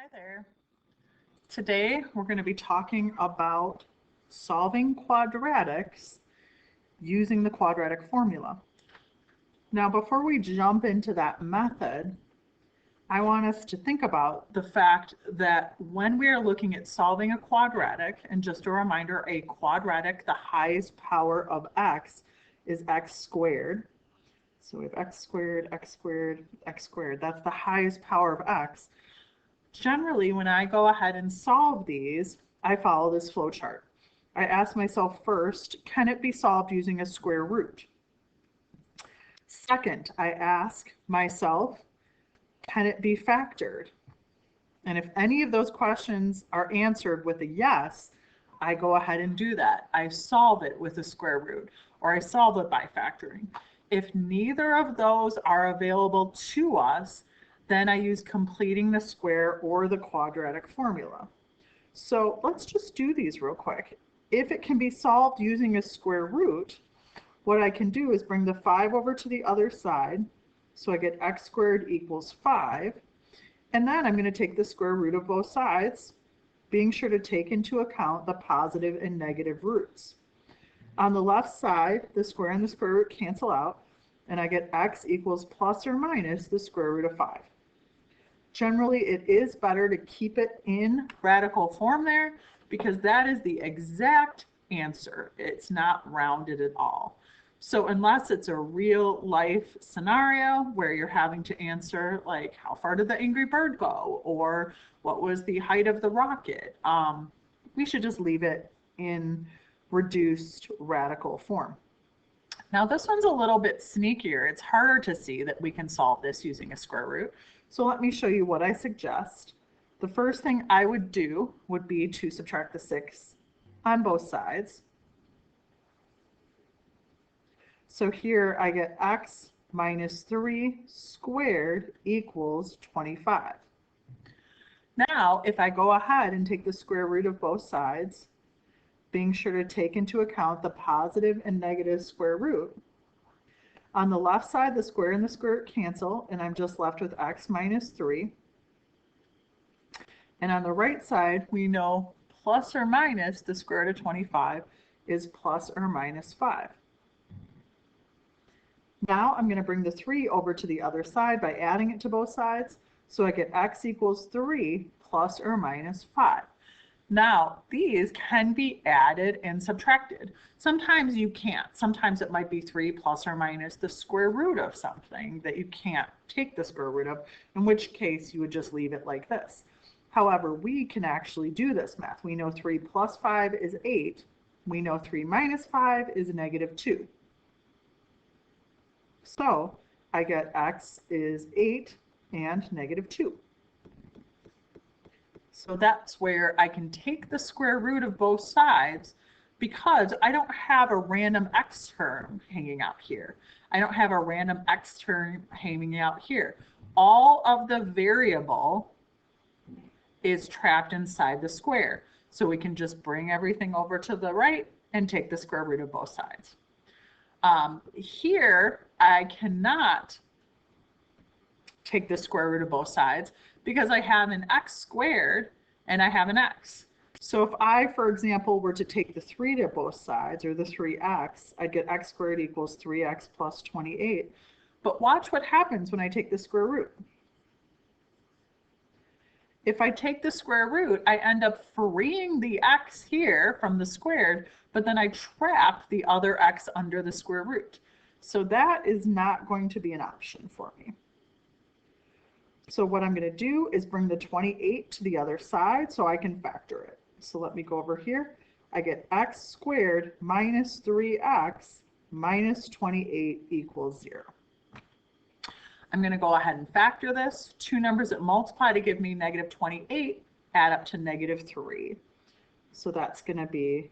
Hi there. Today we're going to be talking about solving quadratics using the quadratic formula. Now, before we jump into that method, I want us to think about the fact that when we are looking at solving a quadratic, and just a reminder, a quadratic, the highest power of x is x squared. So we have x squared, x squared, x squared. That's the highest power of x. Generally, when I go ahead and solve these, I follow this flow chart. I ask myself first, can it be solved using a square root? Second, I ask myself, can it be factored? And if any of those questions are answered with a yes, I go ahead and do that. I solve it with a square root, or I solve it by factoring. If neither of those are available to us, then I use completing the square or the quadratic formula. So let's just do these real quick. If it can be solved using a square root, what I can do is bring the 5 over to the other side. So I get x squared equals 5. And then I'm going to take the square root of both sides, being sure to take into account the positive and negative roots. On the left side, the square and the square root cancel out, and I get x equals plus or minus the square root of 5. Generally, it is better to keep it in radical form there because that is the exact answer. It's not rounded at all. So unless it's a real life scenario where you're having to answer like how far did the angry bird go or what was the height of the rocket, we should just leave it in reduced radical form. Now this one's a little bit sneakier. It's harder to see that we can solve this using a square root. So let me show you what I suggest. The first thing I would do would be to subtract the 6 on both sides. So here I get x minus 3 squared equals 25. Now, if I go ahead and take the square root of both sides, being sure to take into account the positive and negative square root, on the left side, the square and the square root cancel, and I'm just left with x minus 3. And on the right side, we know plus or minus the square root of 25 is plus or minus 5. Now I'm going to bring the 3 over to the other side by adding it to both sides. So I get x equals 3 plus or minus 5. Now, these can be added and subtracted. Sometimes you can't. Sometimes it might be 3 plus or minus the square root of something that you can't take the square root of, in which case you would just leave it like this. However, we can actually do this math. We know 3 plus 5 is 8. We know 3 minus 5 is negative 2. So I get x is 8 and negative 2. So that's where I can take the square root of both sides because I don't have a random x term hanging out here. I don't have a random x term hanging out here. All of the variable is trapped inside the square. So we can just bring everything over to the right and take the square root of both sides. Here, I cannot take the square root of both sides because I have an x squared and I have an x. So if I, for example, were to take the 3 to both sides, or the 3x, I'd get x squared equals 3x plus 28. But watch what happens when I take the square root. If I take the square root, I end up freeing the x here from the squared, but then I trap the other x under the square root. So that is not going to be an option for me. So what I'm going to do is bring the 28 to the other side so I can factor it. So let me go over here. I get x squared minus 3x minus 28 equals 0. I'm going to go ahead and factor this. Two numbers that multiply to give me negative 28 add up to negative 3. So that's going to be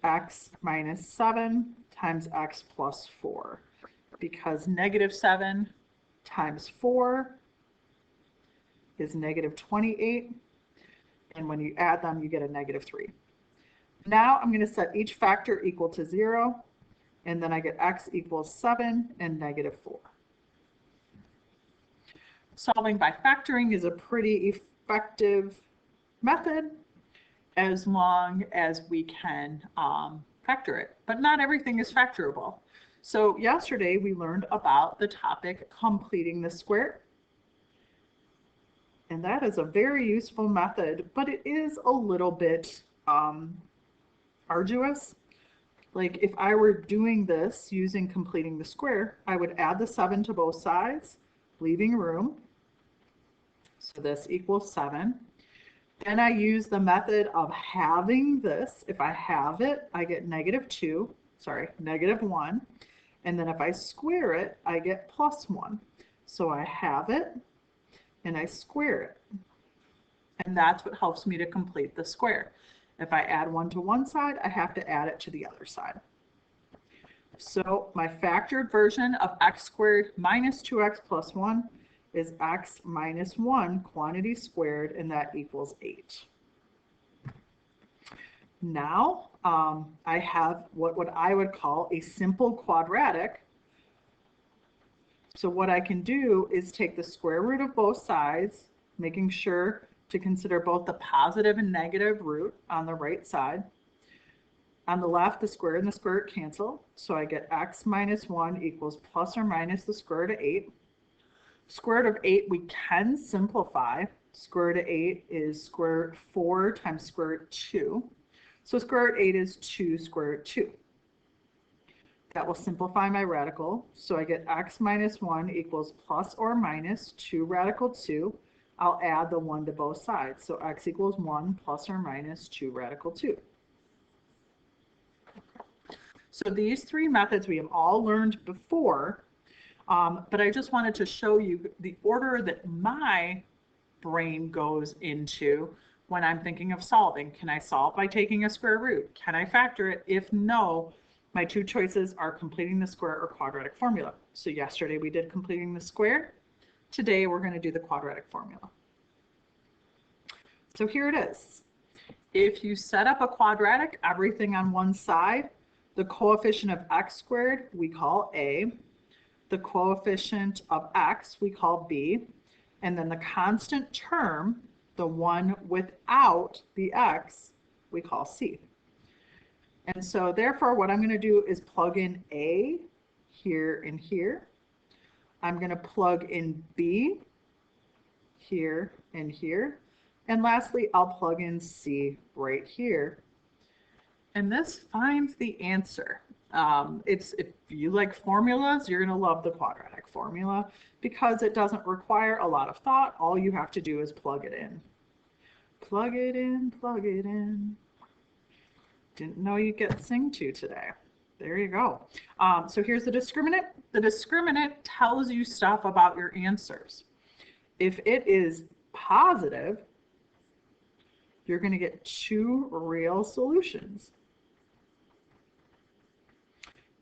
x minus 7 times x plus 4, because negative 7 times 4 is negative 28, and when you add them, you get a negative 3. Now I'm going to set each factor equal to 0, and then I get x equals 7 and negative 4. Solving by factoring is a pretty effective method as long as we can factor it, but not everything is factorable. So yesterday we learned about the topic completing the square. And that is a very useful method, but it is a little bit arduous. Like if I were doing this using completing the square, I would add the 7 to both sides, leaving room. So this equals 7. Then I use the method of halving this. If I halve it, I get -2, -1. And then if I square it, I get +1. So I halve it and I square it. And that's what helps me to complete the square. If I add 1 to one side, I have to add it to the other side. So my factored version of x squared minus 2x plus 1 is x minus 1 quantity squared, and that equals 8. Now I have what I would call a simple quadratic. So what I can do is take the square root of both sides, making sure to consider both the positive and negative root on the right side. On the left, the square and the square root cancel, so I get x minus 1 equals plus or minus the square root of 8. Square root of 8 we can simplify. Square root of 8 is square root 4 times square root 2. So square root 8 is 2 square root 2. That will simplify my radical. So I get x minus 1 equals plus or minus 2 radical 2. I'll add the 1 to both sides. So x equals 1 plus or minus 2 radical 2. So these three methods we have all learned before, but I just wanted to show you the order that my brain goes into when I'm thinking of solving. Can I solve by taking a square root? Can I factor it? If no, my two choices are completing the square or quadratic formula. So yesterday we did completing the square. Today we're going to do the quadratic formula. So here it is. If you set up a quadratic, everything on one side, the coefficient of x squared we call a, the coefficient of x we call b, and then the constant term, the one without the x, we call c. And so therefore what I'm going to do is plug in a here and here. I'm going to plug in b here and here. And lastly, I'll plug in c right here. And this finds the answer. If you like formulas, you're going to love the quadratic formula because it doesn't require a lot of thought. All you have to do is plug it in. Plug it in, plug it in. Didn't know you'd get sing to today. There you go. So here's the discriminant. The discriminant tells you stuff about your answers. If it is positive, you're going to get 2 real solutions.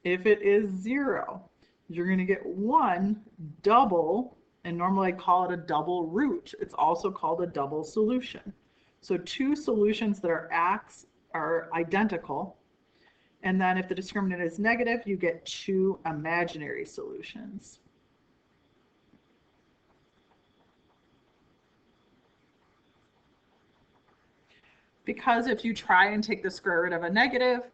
If it is 0, you're going to get 1 double, and normally I call it a double root. It's also called a double solution. So 2 solutions that are identical. And then if the discriminant is negative, you get 2 imaginary solutions. Because if you try and take the square root of a negative,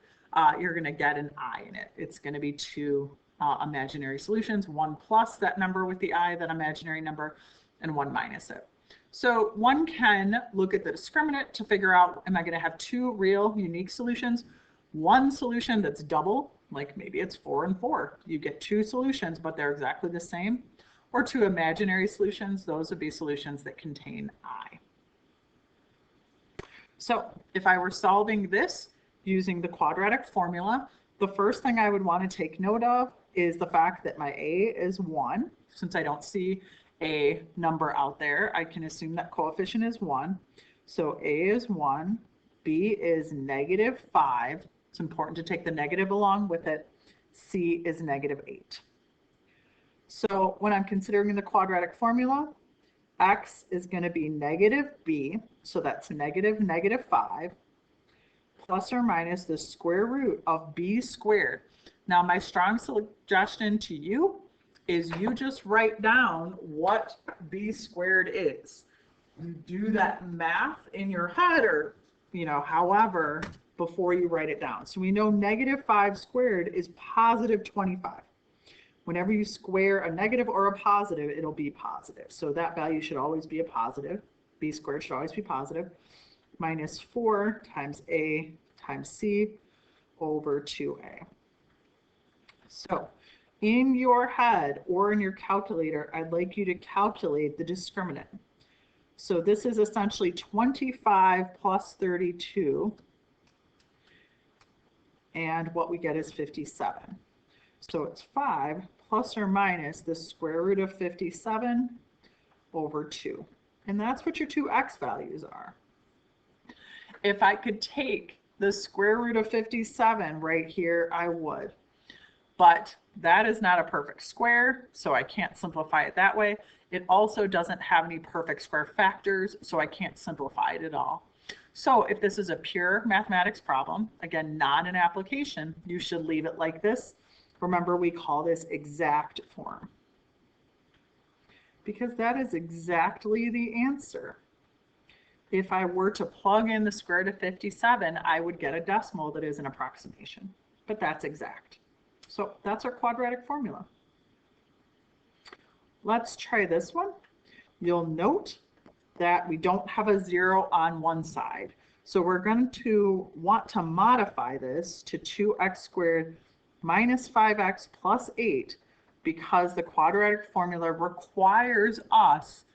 you're going to get an I in it. It's going to be 2 imaginary solutions, 1 plus that number with the I, that imaginary number, and 1 minus it. So one can look at the discriminant to figure out, am I going to have 2 real unique solutions? One solution that's double, like maybe it's 4 and 4. You get 2 solutions, but they're exactly the same. Or 2 imaginary solutions, those would be solutions that contain I. So if I were solving this using the quadratic formula, the first thing I would want to take note of is the fact that my a is 1. Since I don't see a number out there, I can assume that coefficient is 1. So a is 1, b is -5. It's important to take the negative along with it. C is -8. So when I'm considering the quadratic formula, x is going to be -b, so that's -5, plus or minus the square root of b squared. Now my strong suggestion to you is you just write down what b squared is. You do that math in your head or, however, before you write it down. So we know -5 squared is positive 25. Whenever you square a negative or a positive, it'll be positive. So that value should always be a positive. B squared should always be positive. Minus 4 times A times C over 2A. So in your head or in your calculator, I'd like you to calculate the discriminant. So this is essentially 25 plus 32, and what we get is 57. So it's 5 plus or minus the square root of 57 over 2. And that's what your two x values are. If I could take the square root of 57 right here, I would. But that is not a perfect square, so I can't simplify it that way. It also doesn't have any perfect square factors, so I can't simplify it at all. So if this is a pure mathematics problem, again, not an application, you should leave it like this. Remember, we call this exact form, because that is exactly the answer. If I were to plug in the square root of 57, I would get a decimal that is an approximation, but that's exact. So that's our quadratic formula. Let's try this one. You'll note that we don't have a 0 on one side. So we're going to want to modify this to 2x squared minus 5x plus 8 because the quadratic formula requires us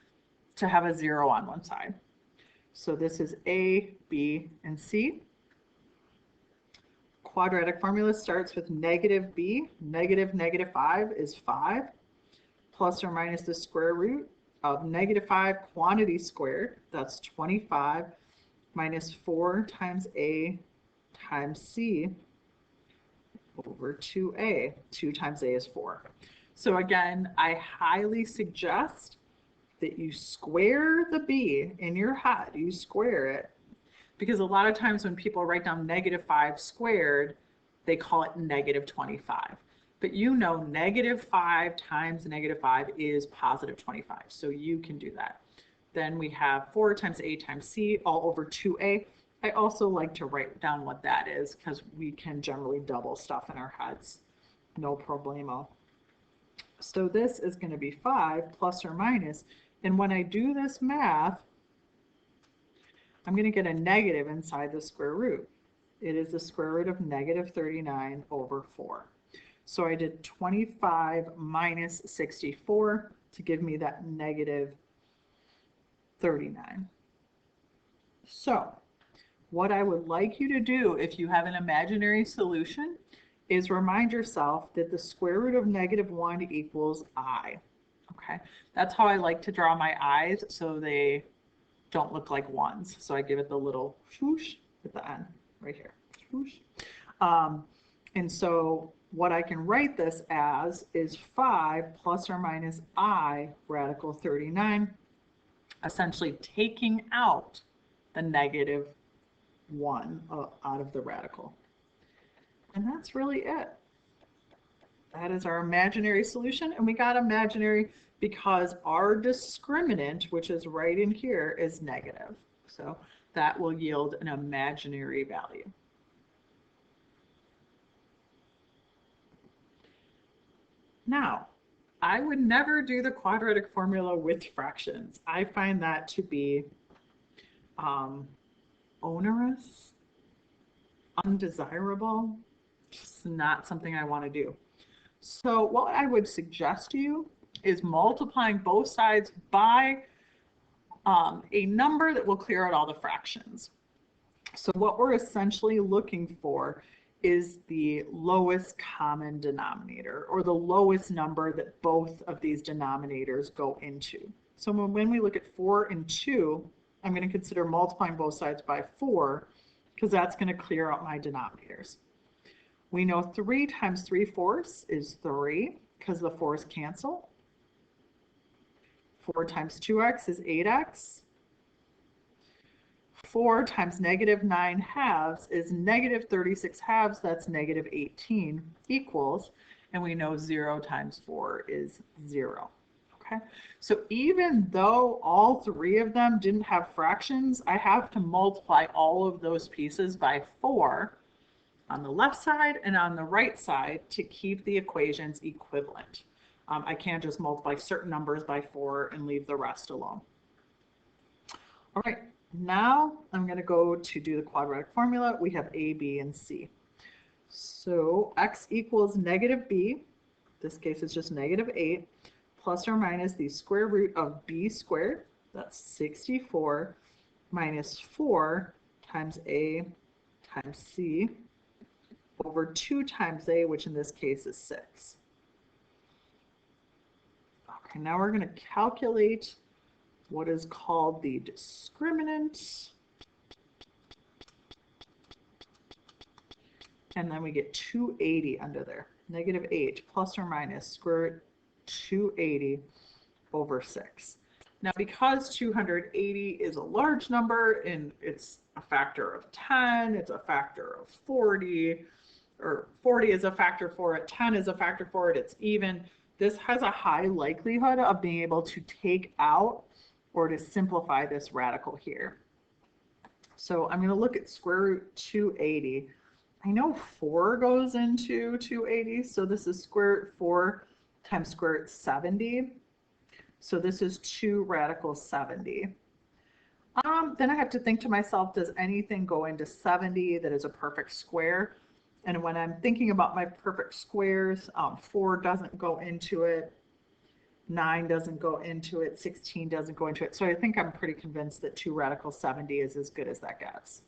to have a 0 on one side. So this is A, B, and C. Quadratic formula starts with negative b. Negative 5 is 5, plus or minus the square root of -5 quantity squared, that's 25, minus 4 times a times c over 2a. 2 times a is 4. So again, I highly suggest that you square the b in your head. You square it, because a lot of times when people write down -5 squared, they call it -25. But -5 times -5 is positive 25, so you can do that. Then we have 4 times a times c all over 2a. I also like to write down what that is because we can generally double stuff in our heads. No problemo. So this is going to be 5 plus or minus, and when I do this math, I'm going to get a negative inside the square root. It is the square root of -39 over 4. So I did 25 minus 64 to give me that -39. So what I would like you to do if you have an imaginary solution is remind yourself that the square root of -1 equals I. Okay, that's how I like to draw my eyes so they don't look like ones. So I give it the little swoosh at the end right here. Swoosh. And so what I can write this as is 5 plus or minus I radical 39, essentially taking out the -1 out of the radical. And that's really it. That is our imaginary solution, and we got imaginary because our discriminant, which is right in here, is negative. So that will yield an imaginary value. Now, I would never do the quadratic formula with fractions. I find that to be onerous, undesirable, just not something I want to do. So what I would suggest to you is multiplying both sides by a number that will clear out all the fractions. So what we're essentially looking for is the lowest common denominator, or the lowest number that both of these denominators go into. So when we look at 4 and 2, I'm going to consider multiplying both sides by 4 because that's going to clear out my denominators. We know 3 times 3/4 is 3 because the 4's cancel. 4 times 2x is 8x. 4 times -9 halves is -36 halves, that's -18, equals, and we know 0 times 4 is 0. Okay, so even though all three of them didn't have fractions, I have to multiply all of those pieces by 4 on the left side and on the right side to keep the equations equivalent. I can't just multiply certain numbers by 4 and leave the rest alone. All right, now I'm going to go to do the quadratic formula. We have a, b, and c. So x equals negative b. In this case, it's just negative 8 plus or minus the square root of b squared. That's 64 minus 4 times a times c over 2 times a, which in this case is 6. Okay, now we're going to calculate what is called the discriminant. And then we get 280 under there. Negative 8 plus or minus square root 280 over 6. Now, because 280 is a large number and it's a factor of 10, it's a factor of 40, or 40 is a factor for it, 10 is a factor for it, it's even. This has a high likelihood of being able to take out or to simplify this radical here. So I'm going to look at square root 280. I know 4 goes into 280, so this is square root 4 times square root 70. So this is 2 radical 70. Then I have to think to myself, does anything go into 70 that is a perfect square? And when I'm thinking about my perfect squares, 4 doesn't go into it, 9 doesn't go into it, 16 doesn't go into it. So I think I'm pretty convinced that 2 radical 70 is as good as that gets.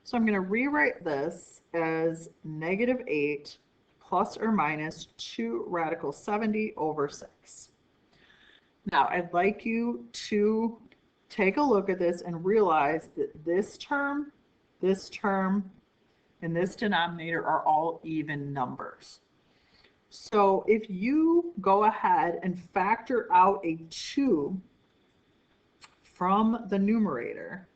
So I'm going to rewrite this as negative 8 plus or minus 2 radical 70 over 6. Now, I'd like you to take a look at this and realize that this term, and this denominator are all even numbers. So if you go ahead and factor out a 2 from the numerator,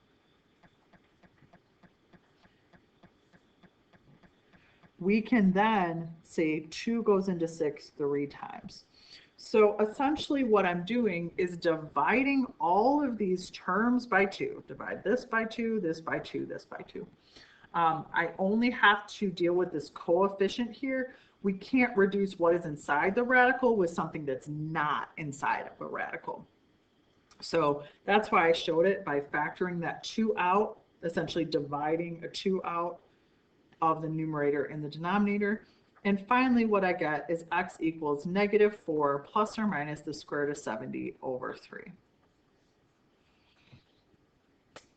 we can then say 2 goes into 6 3 times. So essentially what I'm doing is dividing all of these terms by 2. Divide this by 2, this by 2, this by 2. I only have to deal with this coefficient here. We can't reduce what is inside the radical with something that's not inside of a radical. So that's why I showed it by factoring that 2 out, essentially dividing a 2 out of the numerator and the denominator. And finally, what I get is x equals negative 4 plus or minus the square root of 70 over 3.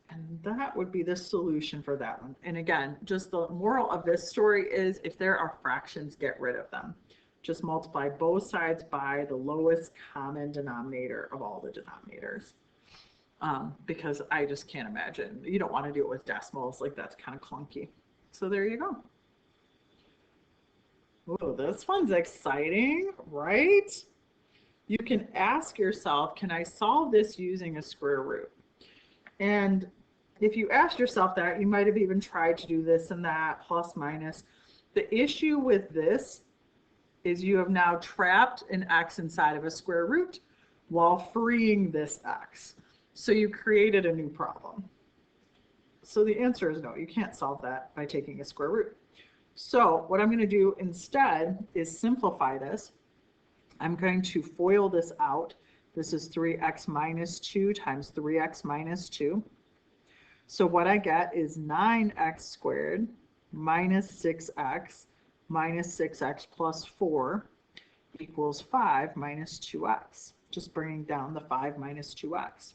And that would be the solution for that one. And again, just the moral of this story is if there are fractions, get rid of them. Just multiply both sides by the lowest common denominator of all the denominators. Because I just can't imagine. You don't want to do it with decimals. Like, that's kind of clunky. So there you go. Oh, this one's exciting, right? You can ask yourself, can I solve this using a square root? And if you ask yourself that, you might have even tried to do this and that, plus, minus. The issue with this is you have now trapped an x inside of a square root while freeing this x. So you created a new problem. So the answer is no, you can't solve that by taking a square root. So what I'm going to do instead is simplify this. I'm going to FOIL this out. This is 3x minus 2 times 3x minus 2. So what I get is 9x squared minus 6x minus 6x plus 4 equals 5 minus 2x. Just bringing down the 5 minus 2x.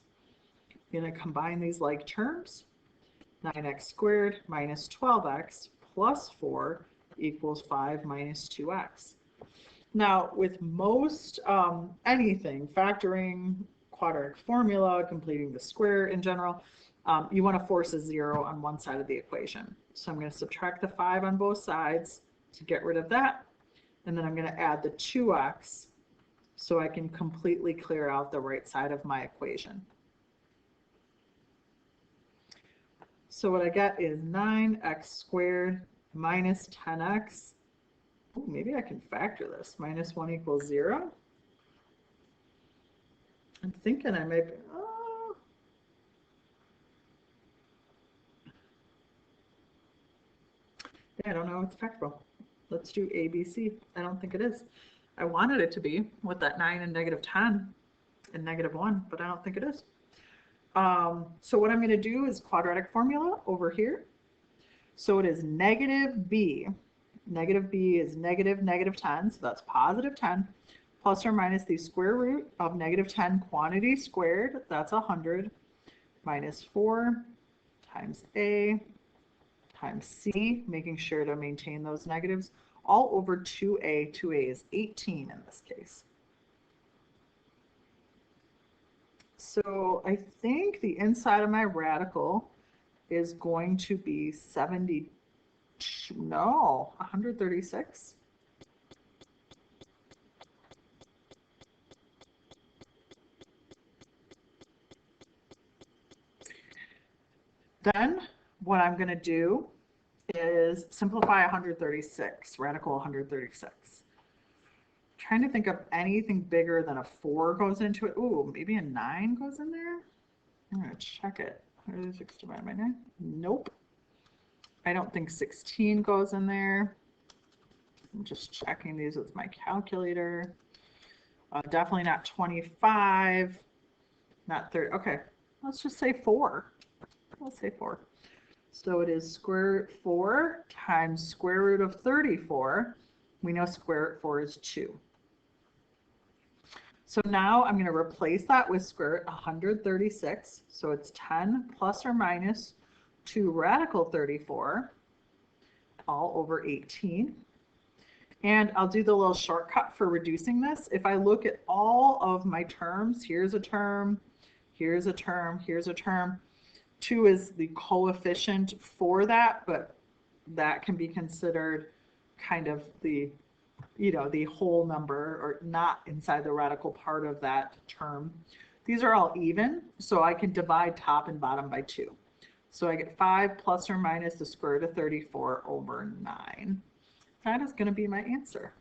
I'm going to combine these like terms. 9x squared minus 12x plus 4 equals 5 minus 2x. Now, with most anything, factoring, quadratic formula, completing the square in general, you want to force a 0 on one side of the equation. So I'm going to subtract the 5 on both sides to get rid of that. And then I'm going to add the 2x so I can completely clear out the right side of my equation. So what I get is 9x squared minus 10x maybe I can factor this. Minus 1 equals 0. I'm thinking I might be, oh. Yeah, I don't know if it's factorable. Let's do ABC. I don't think it is. I wanted it to be with that 9 and negative 10 and negative 1, but I don't think it is. So what I'm going to do is quadratic formula over here. So it is negative b. Negative b is negative 10, so that's positive 10, plus or minus the square root of negative 10 quantity squared, that's 100, minus 4 times a times c, making sure to maintain those negatives, all over 2a. 2a is 18 in this case. So I think the inside of my radical is going to be 136. Then what I'm going to do is simplify 136, radical 136. Trying to think of anything bigger than a 4 goes into it. Ooh, maybe a 9 goes in there? I'm going to check it. 6 divided by 9? Nope. I don't think 16 goes in there. I'm just checking these with my calculator. Definitely not 25. Not 30. Okay, let's just say 4. Let's say 4. So it is square root 4 times square root of 34. We know square root 4 is 2. So now I'm going to replace that with square root 136. So it's 10 plus or minus 2 radical 34 all over 18. And I'll do the little shortcut for reducing this. If I look at all of my terms, here's a term, here's a term, here's a term. 2 is the coefficient for that, but that can be considered kind of the, the whole number, or not inside the radical part of that term. These are all even, so I can divide top and bottom by 2. So I get 5 plus or minus the square root of 34 over 9. That is going to be my answer.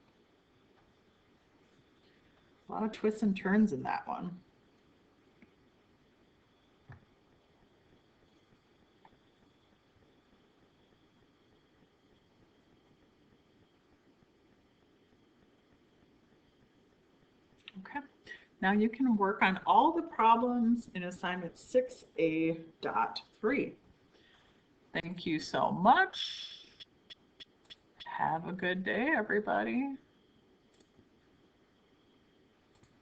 A lot of twists and turns in that one. Okay, now you can work on all the problems in assignment 6A.3. Thank you so much. Have a good day, everybody.